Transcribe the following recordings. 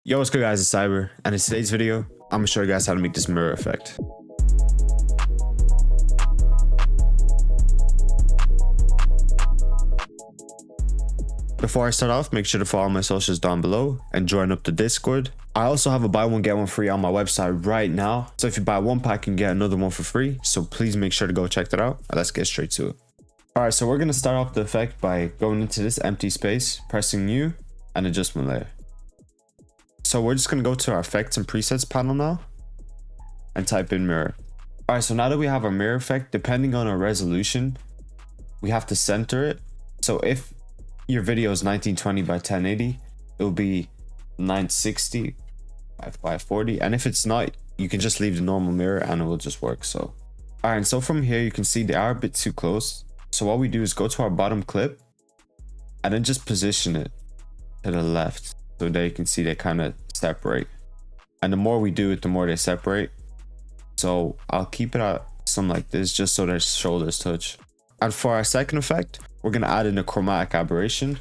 Yo, what's good guys, it's Cyber, and in today's video, I'm gonna show you guys how to make this mirror effect. Before I start off, make sure to follow my socials down below and join up the Discord. I also have a buy one get one free on my website right now, so if you buy one pack you can get another one for free, so please make sure to go check that out. Let's get straight to it. Alright, so we're gonna start off the effect by going into this empty space, pressing new and adjustment layer. So we're just going to go to our effects and presets panel now and type in mirror. Alright, so now that we have our mirror effect, depending on our resolution, we have to center it. So if your video is 1920 by 1080, it will be 960 by 540. And if it's not, you can just leave the normal mirror and it will just work. So, alright, so from here you can see they are a bit too close. So what we do is go to our bottom clip and then just position it to the left. So there you can see they kind of separate. And the more we do it, the more they separate. So I'll keep it at something like this just so their shoulders touch. And for our second effect, we're going to add in a chromatic aberration.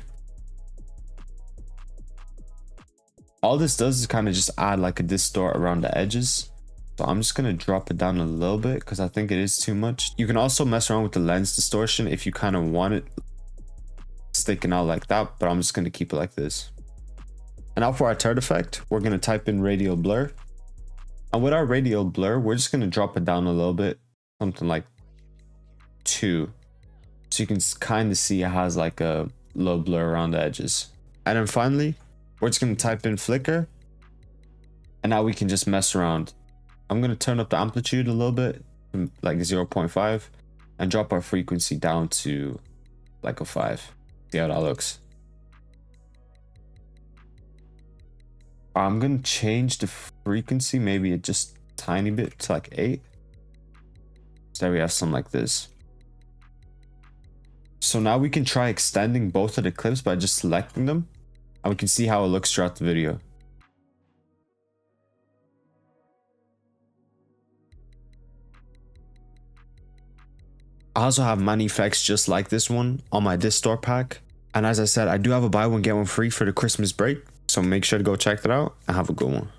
All this does is kind of just add like a distort around the edges. So I'm just going to drop it down a little bit because I think it is too much. You can also mess around with the lens distortion if you kind of want it sticking out like that, but I'm just going to keep it like this. And now for our third effect, we're going to type in radial blur. And with our radial blur, we're just going to drop it down a little bit, something like 2. So you can kind of see it has like a little blur around the edges. And then finally, we're just going to type in flicker. And now we can just mess around. I'm going to turn up the amplitude a little bit, like 0.5, and drop our frequency down to like a 5. See how that looks. I'm going to change the frequency, maybe just a tiny bit to like 8. So there we have something like this. So now we can try extending both of the clips by just selecting them. And we can see how it looks throughout the video. I also have many effects just like this one on my distort pack. And as I said, I do have a buy one get one free for the Christmas break. So make sure to go check that out and have a good one.